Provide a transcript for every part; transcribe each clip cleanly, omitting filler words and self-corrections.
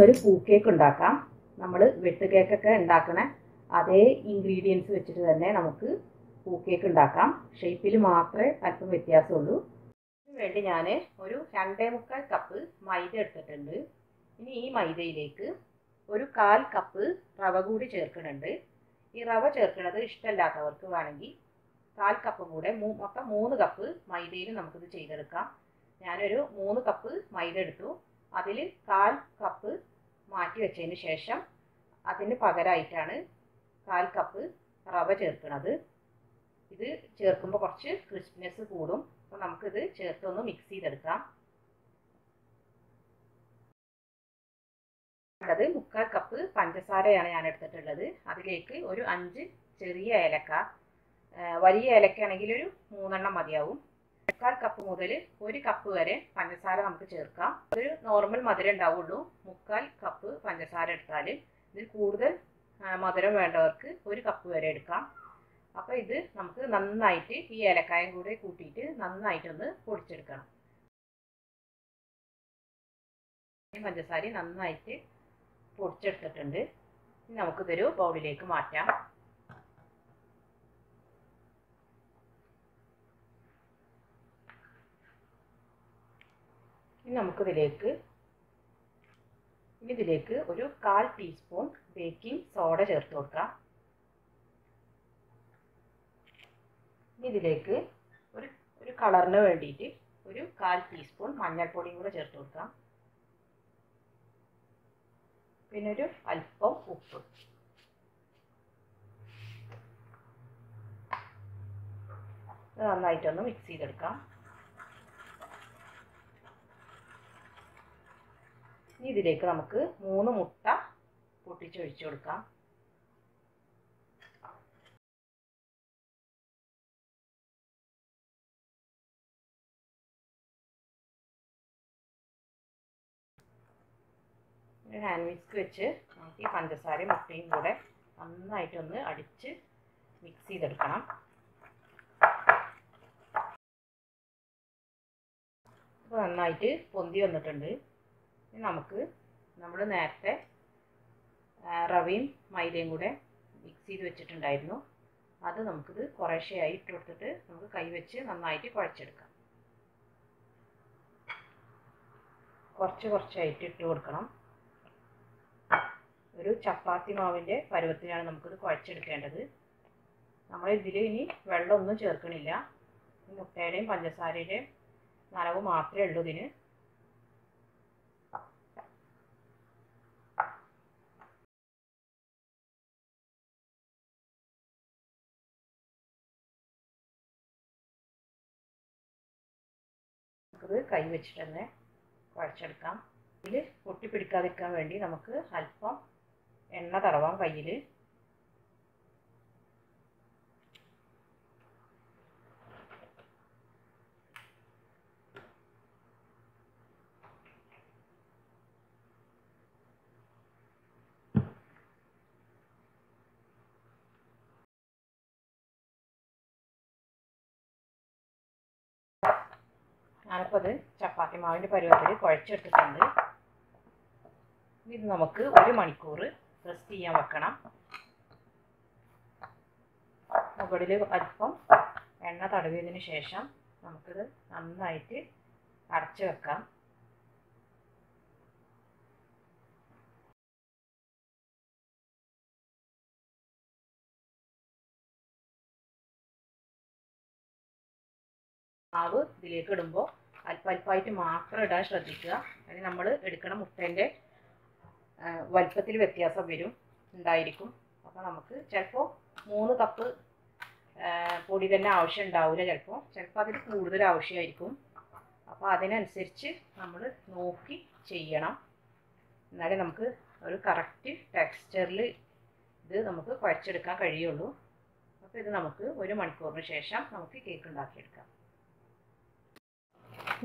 നമുക്കൊരു പൂ കേക്ക് ഉണ്ടാക്കാം. നമ്മൾ വെട്ട് കേക്കൊക്കെ ഉണ്ടാക്കുന്ന അതേ ഇൻഗ്രീഡിയൻസ് വെച്ചിട്ട് തന്നെ നമുക്ക് പൂ കേക്ക് ഉണ്ടാക്കാം. ഷേപ്പിൽ മാത്രമേ അല്പം വ്യത്യാസമുള്ളൂ. ഇതിന് വേണ്ടി ഞാൻ ഒരു 2.25 കപ്പ് മൈദ എടുത്തിട്ടുണ്ട്. ഇനി ഈ മൈദയിലേക്ക് ഒരു 1/4 കപ്പ് റവ കൂടി ചേർക്കുന്നുണ്ട്. ഈ റവ ചേർക്കുന്നത് ഇഷ്ടമില്ലാത്തവർക്ക് വേണമെങ്കിൽ 1/4 കപ്പും കൂടെ മൊത്തം 3 കപ്പ് മൈദയിൽ നമുക്കിത് ചെയ്തെടുക്കാം. ഞാനൊരു 3 കപ്പ് മൈദ എടുത്തു. അതിൽ 1/4 കപ്പ് മാറ്റി വെച്ചതിന് ശേഷം അതിന് പകരമായിട്ടാണ് 1/4 കപ്പ് റവ ചേർക്കുന്നത്. ഇത് ചേർക്കുമ്പോൾ കുറച്ച് ക്രിസ്പിനെസ് കൂടും. അപ്പോൾ നമുക്കിത് ചേർത്തൊന്ന് മിക്സ് ചെയ്തെടുക്കാം. അത് 1/4 കപ്പ് പഞ്ചസാരയാണ് ഞാൻ എടുത്തിട്ടുള്ളത്. അതിലേക്ക് ഒരു 5 ചെറിയ ഏലക്ക, വലിയ ഏലക്കയാണെങ്കിൽ ഒരു 3 എണ്ണം മതിയാവും. 1/4 കപ്പ് മുതൽ 1 കപ്പ് വരെ പഞ്ചസാര നമുക്ക് ചേർക്കാം. ഒരു നോർമൽ മധുരം ഉണ്ടാവുള്ളൂ. 1/4 കപ്പ് പഞ്ചസാര എടുത്താൽ ഇതിൽ കൂടുതൽ മധുരം വേണ്ടവർക്ക് 1 കപ്പ് വരെ എടുക്കാം. അപ്പോൾ ഇത് നമുക്ക് നന്നായിട്ട് ഈ ഏലക്കായും കൂടെ കൂട്ടിയിട്ട് നന്നായിട്ടൊന്ന് പൊടിച്ചെടുക്കണം. പഞ്ചസാര നന്നായിട്ട് പൊടിച്ചെടുത്തിട്ടുണ്ട്. ഇനി നമുക്കിതൊരു ബൗളിലേക്ക് മാറ്റാം. ഇനി നമുക്കിതിലേക്ക് ഒരു 1/4 ടീസ്പൂൺ ബേക്കിംഗ് സോഡ ചേർത്ത് കൊടുക്കാം. ഇനി ഇതിലേക്ക് ഒരു കളറിന് വേണ്ടിയിട്ട് ഒരു 1/4 ടീസ്പൂൺ മഞ്ഞൾപ്പൊടിയും കൂടെ ചേർത്ത് കൊടുക്കാം. പിന്നെ ഒരു അല്പം ഉപ്പ്. നന്നായിട്ടൊന്ന് മിക്സ് ചെയ്തെടുക്കാം. ഇനി ഇതിലേക്ക് നമുക്ക് 3 മുട്ട പൊട്ടിച്ചൊഴിച്ചു കൊടുക്കാം. ഹാൻഡ് വിസ്ക് വെച്ച് നമുക്ക് ഈ പഞ്ചസാരയും മുട്ടയും കൂടെ നന്നായിട്ടൊന്ന് അടിച്ച് മിക്സ് ചെയ്തെടുക്കണം. അപ്പോൾ നന്നായിട്ട് പൊന്തി വന്നിട്ടുണ്ട്. ഇനി നമുക്ക് നമ്മൾ നേരത്തെ റവയും മൈദയും കൂടെ മിക്സ് ചെയ്ത് വെച്ചിട്ടുണ്ടായിരുന്നു. അത് നമുക്കിത് കുറേശ്ശെയായി ഇട്ട് കൊടുത്തിട്ട് നമുക്ക് കൈവച്ച് നന്നായിട്ട് കുഴച്ചെടുക്കാം. കുറച്ചായിട്ട് ഇട്ട് കൊടുക്കണം. ഒരു ചപ്പാത്തി മാവിൻ്റെ പരുവത്തിലാണ് നമുക്കിത് കുഴച്ചെടുക്കേണ്ടത്. നമ്മൾ ഇതിൽ ഇനി വെള്ളമൊന്നും ചേർക്കണില്ല. മുട്ടയുടെയും പഞ്ചസാരയുടെയും നനവ് മാത്രമേ ഉള്ളൂ ഇതിന്. നമുക്കിത് കൈ വെച്ചിട്ട് തന്നെ കുഴച്ചെടുക്കാം. ഇതിൽ പൊട്ടിപ്പിടിക്കാതിരിക്കാൻ വേണ്ടി നമുക്ക് അല്പം എണ്ണ തടവാം കയ്യിൽ. ഞാനിപ്പോൾ അത് ചപ്പാത്തി മാവിൻ്റെ പരുവത്തിൽ കുഴച്ചെടുത്തിട്ടുണ്ട്. ഇത് നമുക്ക് 1 മണിക്കൂർ റെസ്റ്റ് ചെയ്യാൻ വെക്കണം. മുകളിൽ അല്പം എണ്ണ തടവിയതിന് ശേഷം നമുക്കിത് നന്നായിട്ട് അടച്ചു വെക്കാം. മാവ് ഇതിലേക്ക് ഇടുമ്പോൾ അല്പമായിട്ട് മാത്രം ഇടാൻ ശ്രദ്ധിക്കുക. അതിന് നമ്മൾ എടുക്കണ മുട്ടേൻ്റെ വലുപ്പത്തിൽ വ്യത്യാസം ഉണ്ടായിരിക്കും. അപ്പോൾ നമുക്ക് ചിലപ്പോൾ 3 കപ്പ് പൊടി തന്നെ ആവശ്യം ഉണ്ടാവില്ല. ചിലപ്പോൾ അതിൽ കൂടുതൽ ആവശ്യമായിരിക്കും. അപ്പോൾ അതിനനുസരിച്ച് നമ്മൾ നോക്കി ചെയ്യണം. എന്നാലേ നമുക്ക് ഒരു കറക്റ്റ് ടെക്സ്ചറിൽ ഇത് നമുക്ക് കുഴച്ചെടുക്കാൻ കഴിയുള്ളൂ. അപ്പോൾ ഇത് നമുക്ക് 1 മണിക്കൂറിന് ശേഷം നമുക്ക് കേക്ക് ഉണ്ടാക്കിയെടുക്കാം.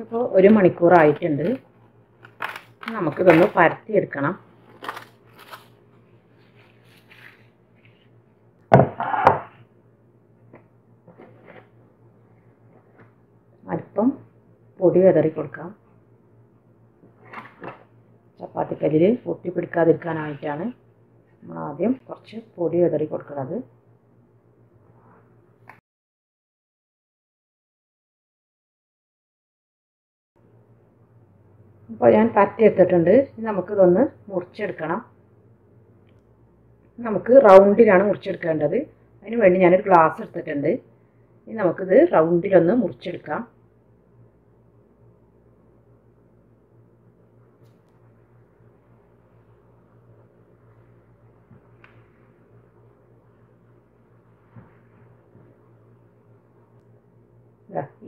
ഇപ്പോൾ 1 മണിക്കൂറായിട്ടുണ്ട്. നമുക്കിതൊന്ന് പരത്തിയെടുക്കണം. അല്പം പൊടി വിതറി കൊടുക്കാം. ചപ്പാത്തി ആട്ടിക്കല്ലിൽ ഒട്ടിപ്പിടിക്കാതിരിക്കാനായിട്ടാണ് നമ്മൾ ആദ്യം കുറച്ച് പൊടി വിതറി കൊടുക്കുന്നത്. അപ്പോൾ ഞാൻ പരത്തി എടുത്തിട്ടുണ്ട്. ഇനി നമുക്കിതൊന്ന് മുറിച്ചെടുക്കണം. നമുക്ക് റൗണ്ടിലാണ് മുറിച്ചെടുക്കേണ്ടത്. അതിന് വേണ്ടി ഞാനൊരു ഗ്ലാസ് എടുത്തിട്ടുണ്ട്. ഇനി നമുക്കിത് റൗണ്ടിലൊന്ന് മുറിച്ചെടുക്കാം.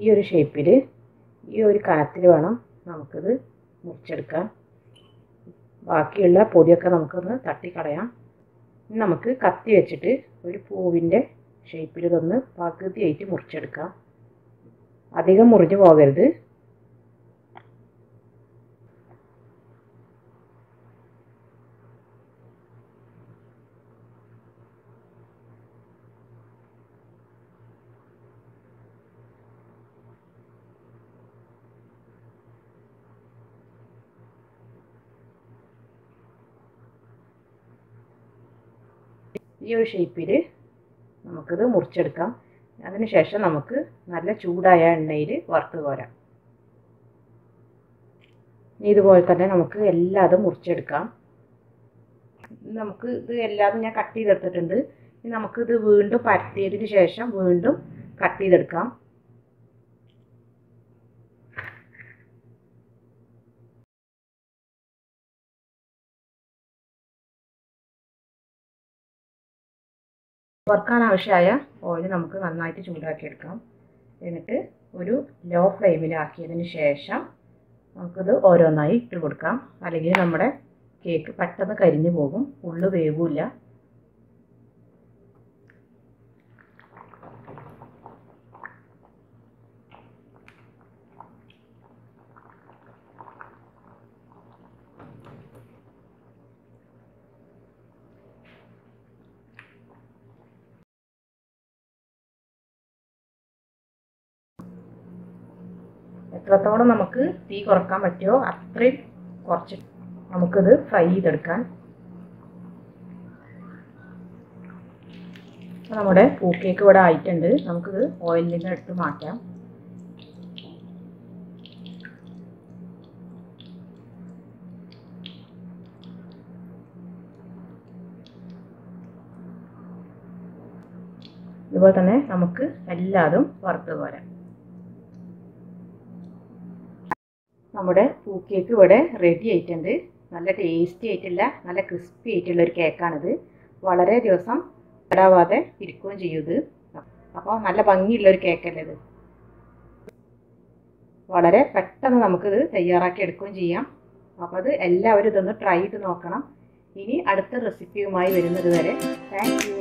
ഈ ഒരു ഷേപ്പിൽ, ഈ ഒരു കനത്തിൽ വേണം നമുക്കിത് മുറിച്ചെടുക്കാൻ. ബാക്കിയുള്ള പൊടിയൊക്കെ നമുക്കൊന്ന് തട്ടിക്കളയാം. ഇനി നമുക്ക് കത്തി വെച്ചിട്ട് ഒരു പൂവിൻ്റെ ഷേപ്പിൽ ഇതൊന്ന് പകുതിയായിട്ട് മുറിച്ചെടുക്കാം. അധികം മുറിഞ്ഞു പോകരുത്. ഈ ഒരു ഷേപ്പിൽ നമുക്കിത് മുറിച്ചെടുക്കാം. അതിനുശേഷം നമുക്ക് നല്ല ചൂടായ എണ്ണയിൽ വറുത്ത് കോരാം. ഇതുപോലെ തന്നെ നമുക്ക് എല്ലാതും മുറിച്ചെടുക്കാം. നമുക്ക് ഇത് എല്ലാതും ഞാൻ കട്ട് ചെയ്തെടുത്തിട്ടുണ്ട്. ഇനി നമുക്കിത് വീണ്ടും പരത്തിയതിന് ശേഷം വീണ്ടും കട്ട് ചെയ്തെടുക്കാം. വറുക്കാൻ ആവശ്യമായ ഓയിൽ നമുക്ക് നന്നായിട്ട് ചൂടാക്കിയെടുക്കാം. എന്നിട്ട് ഒരു ലോ ഫ്ലെയിമിലാക്കിയതിന് ശേഷം നമുക്കിത് ഓരോന്നായി ഇട്ട് കൊടുക്കാം. അല്ലെങ്കിൽ നമ്മുടെ കേക്ക് പെട്ടെന്ന് കരിഞ്ഞു പോകും, ഉള്ളു വേവില്ല. എത്രത്തോളം നമുക്ക് തീ കുറക്കാൻ പറ്റുമോ അത്രയും കുറച്ച് നമുക്കിത് ഫ്രൈ ചെയ്തെടുക്കാൻ. നമ്മുടെ പൂ കേക്ക് ഇവിടെ ആയിട്ടുണ്ട്. നമുക്കിത് ഓയിലിൽ നിന്ന് എടുത്ത് മാറ്റാം. ഇതുപോലെ തന്നെ നമുക്ക് എല്ലാതും വറുത്ത് കോരാം. നമ്മുടെ പൂ കേക്ക് ഇവിടെ റെഡി ആയിട്ടുണ്ട്. നല്ല ടേസ്റ്റി ആയിട്ടുള്ള നല്ല ക്രിസ്പി ആയിട്ടുള്ള ഒരു കേക്കാണിത്. വളരെ ദിവസം കേടാവാതെ ഇരിക്കുകയും ചെയ്യും ഇത്. അപ്പോൾ നല്ല ഭംഗിയുള്ളൊരു കേക്കല്ലേ ഇത്. വളരെ പെട്ടെന്ന് നമുക്കിത് തയ്യാറാക്കി എടുക്കുകയും ചെയ്യാം. അപ്പോൾ അത് എല്ലാവരും ഇതൊന്ന് ട്രൈ ചെയ്ത് നോക്കണം. ഇനി അടുത്ത റെസിപ്പിയുമായി വരുന്നത് വരെ താങ്ക് യു.